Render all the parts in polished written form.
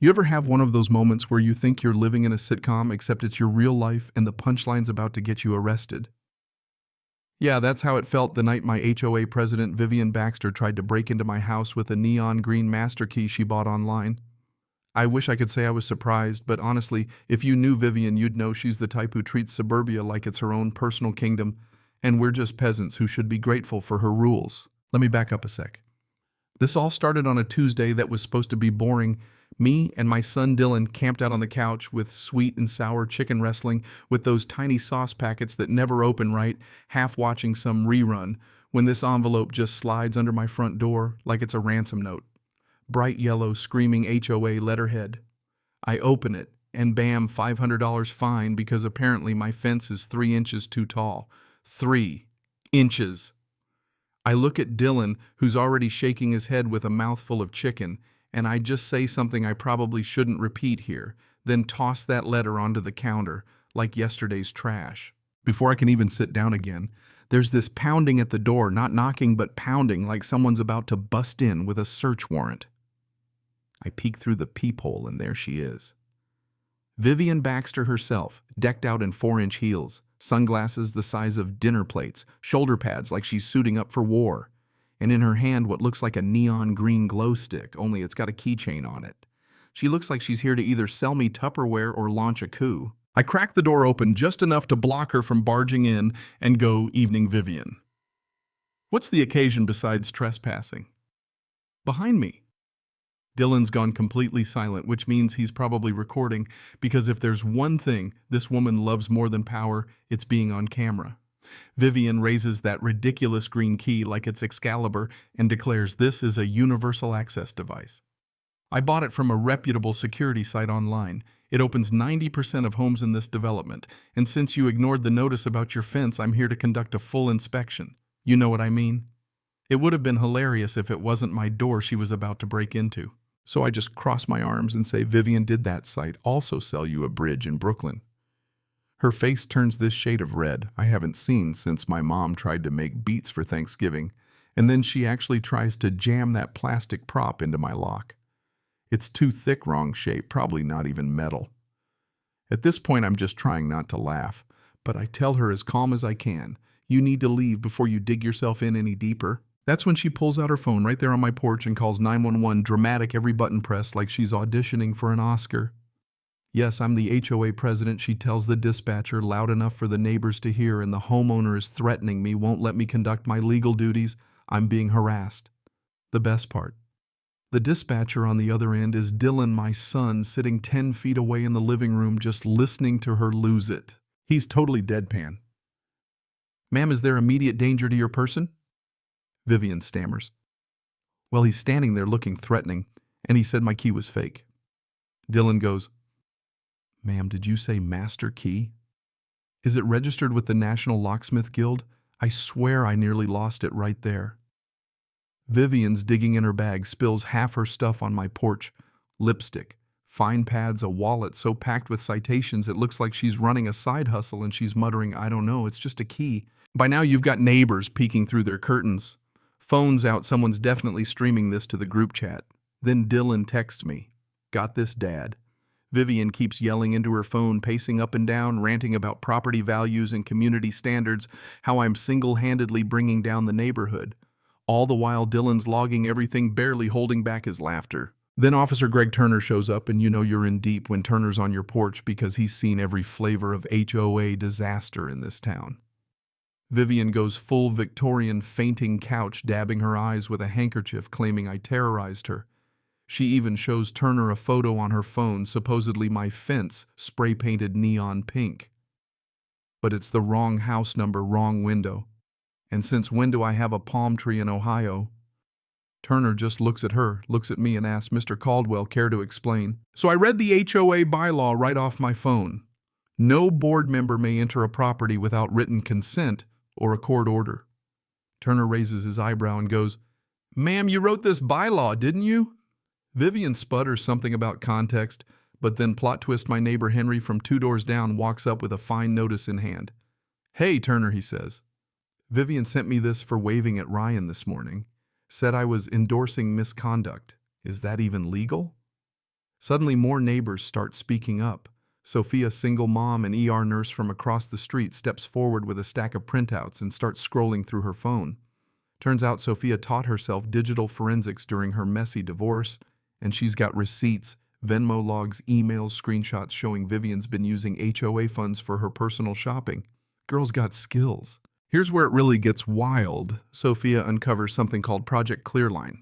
You ever have one of those moments where you think you're living in a sitcom except it's your real life and the punchline's about to get you arrested? Yeah, that's how it felt the night my HOA president Vivian Baxter tried to break into my house with a neon green master key she bought online. I wish I could say I was surprised, but honestly, if you knew Vivian, you'd know she's the type who treats suburbia like it's her own personal kingdom, and we're just peasants who should be grateful for her rules. Let me back up a sec. This all started on a Tuesday that was supposed to be boring. Me and my son Dylan camped out on the couch with sweet and sour chicken wrestling with those tiny sauce packets that never open right, half watching some rerun, when this envelope just slides under my front door like it's a ransom note. Bright yellow screaming HOA letterhead. I open it, and bam, $500 fine because apparently my fence is 3 inches too tall. 3 inches. I look at Dylan, who's already shaking his head with a mouthful of chicken, and I just say something I probably shouldn't repeat here, then toss that letter onto the counter, like yesterday's trash. Before I can even sit down again, there's this pounding at the door, not knocking but pounding like someone's about to bust in with a search warrant. I peek through the peephole and there she is. Vivian Baxter herself, decked out in 4-inch heels, sunglasses the size of dinner plates, shoulder pads like she's suiting up for war, and in her hand what looks like a neon green glow stick, only it's got a keychain on it. She looks like she's here to either sell me Tupperware or launch a coup. I crack the door open just enough to block her from barging in and go, "Evening, Vivian." "What's the occasion besides trespassing?" "Behind me." Dylan's gone completely silent, which means he's probably recording, because if there's one thing this woman loves more than power, it's being on camera. Vivian raises that ridiculous green key like it's Excalibur and declares this is a universal access device. I bought it from a reputable security site online. It opens 90% of homes in this development, and since you ignored the notice about your fence, I'm here to conduct a full inspection. You know what I mean? It would have been hilarious if it wasn't my door she was about to break into. So I just cross my arms and say, "Vivian, did that site also sell you a bridge in Brooklyn?" Her face turns this shade of red I haven't seen since my mom tried to make beets for Thanksgiving, and then she actually tries to jam that plastic prop into my lock. It's too thick, wrong shape, probably not even metal. At this point, I'm just trying not to laugh, but I tell her as calm as I can, "You need to leave before you dig yourself in any deeper." That's when she pulls out her phone right there on my porch and calls 911, dramatic, every button pressed like she's auditioning for an Oscar. "Yes, I'm the HOA president," she tells the dispatcher, loud enough for the neighbors to hear, "and the homeowner is threatening me, won't let me conduct my legal duties. I'm being harassed." The best part. The dispatcher on the other end is Dylan, my son, sitting 10 feet away in the living room just listening to her lose it. He's totally deadpan. "Ma'am, is there immediate danger to your person?" Vivian stammers. "Well, he's standing there looking threatening, and he said my key was fake." Dylan goes, "Ma'am, did you say master key? Is it registered with the National Locksmith Guild? I swear I nearly lost it right there." Vivian's digging in her bag, spills half her stuff on my porch. Lipstick, fine pads, a wallet so packed with citations it looks like she's running a side hustle, and she's muttering, "I don't know, it's just a key." By now you've got neighbors peeking through their curtains. Phone's out, someone's definitely streaming this to the group chat. Then Dylan texts me, "Got this, Dad." Vivian keeps yelling into her phone, pacing up and down, ranting about property values and community standards, how I'm single-handedly bringing down the neighborhood. All the while Dylan's logging everything, barely holding back his laughter. Then Officer Greg Turner shows up, and you know you're in deep when Turner's on your porch because he's seen every flavor of HOA disaster in this town. Vivian goes full Victorian fainting couch, dabbing her eyes with a handkerchief, claiming I terrorized her. She even shows Turner a photo on her phone, supposedly my fence, spray-painted neon pink. But it's the wrong house number, wrong window. And since when do I have a palm tree in Ohio? Turner just looks at her, looks at me, and asks, "Mr. Caldwell, care to explain?" So I read the HOA bylaw right off my phone. No board member may enter a property without written consent or a court order. Turner raises his eyebrow and goes, "Ma'am, you wrote this bylaw, didn't you?" Vivian sputters something about context, but then plot twist my neighbor Henry from 2 doors down walks up with a fine notice in hand. "Hey, Turner," he says. "Vivian sent me this for waving at Ryan this morning. Said I was endorsing misconduct. Is that even legal?" Suddenly, more neighbors start speaking up. Sophia, single mom and ER nurse from across the street, steps forward with a stack of printouts and starts scrolling through her phone. Turns out Sophia taught herself digital forensics during her messy divorce, and she's got receipts, Venmo logs, emails, screenshots showing Vivian's been using HOA funds for her personal shopping. Girl's got skills. Here's where it really gets wild. Sophia uncovers something called Project Clearline.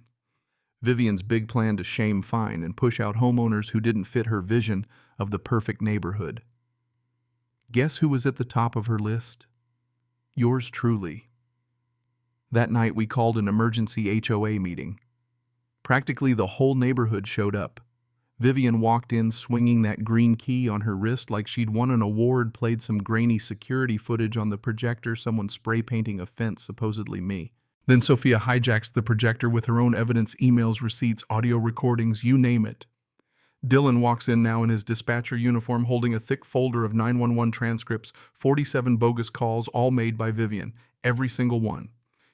Vivian's big plan to shame, fine, and push out homeowners who didn't fit her vision of the perfect neighborhood. Guess who was at the top of her list? Yours truly. That night, we called an emergency HOA meeting. Practically the whole neighborhood showed up. Vivian walked in swinging that green key on her wrist like she'd won an award, played some grainy security footage on the projector, someone spray painting a fence, supposedly me. Then Sophia hijacks the projector with her own evidence, emails, receipts, audio recordings, you name it. Dylan walks in now in his dispatcher uniform holding a thick folder of 911 transcripts, 47 bogus calls, all made by Vivian, every single one.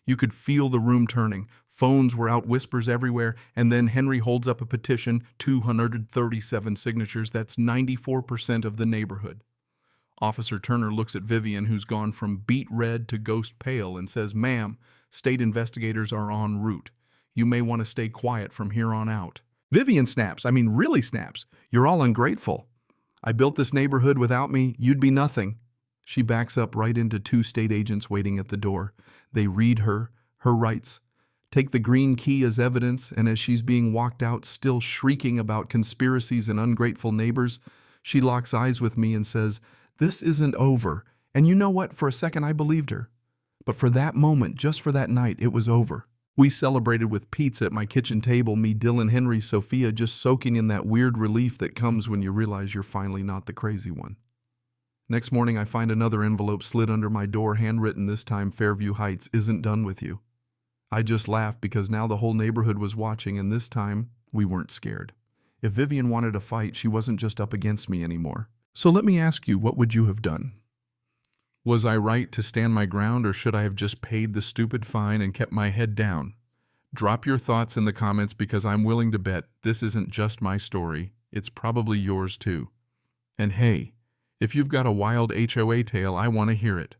You could feel the room turning. Phones were out, whispers everywhere, and then Henry holds up a petition, 237 signatures, that's 94% of the neighborhood. Officer Turner looks at Vivian, who's gone from beet red to ghost pale, and says, "Ma'am, state investigators are en route. You may want to stay quiet from here on out." Vivian snaps, really snaps. "You're all ungrateful. I built this neighborhood. Without me, you'd be nothing." She backs up right into two state agents waiting at the door. They read her rights, take the green key as evidence, and as she's being walked out, still shrieking about conspiracies and ungrateful neighbors, she locks eyes with me and says, "This isn't over." And you know what? For a second, I believed her. But for that moment, just for that night, it was over. We celebrated with pizza at my kitchen table, me, Dylan, Henry, Sophia, just soaking in that weird relief that comes when you realize you're finally not the crazy one. Next morning, I find another envelope slid under my door, handwritten this time, "Fairview Heights isn't done with you." I just laughed because now the whole neighborhood was watching, and this time, we weren't scared. If Vivian wanted a fight, she wasn't just up against me anymore. So let me ask you, what would you have done? Was I right to stand my ground, or should I have just paid the stupid fine and kept my head down? Drop your thoughts in the comments, because I'm willing to bet this isn't just my story, it's probably yours too. And hey, if you've got a wild HOA tale, I want to hear it.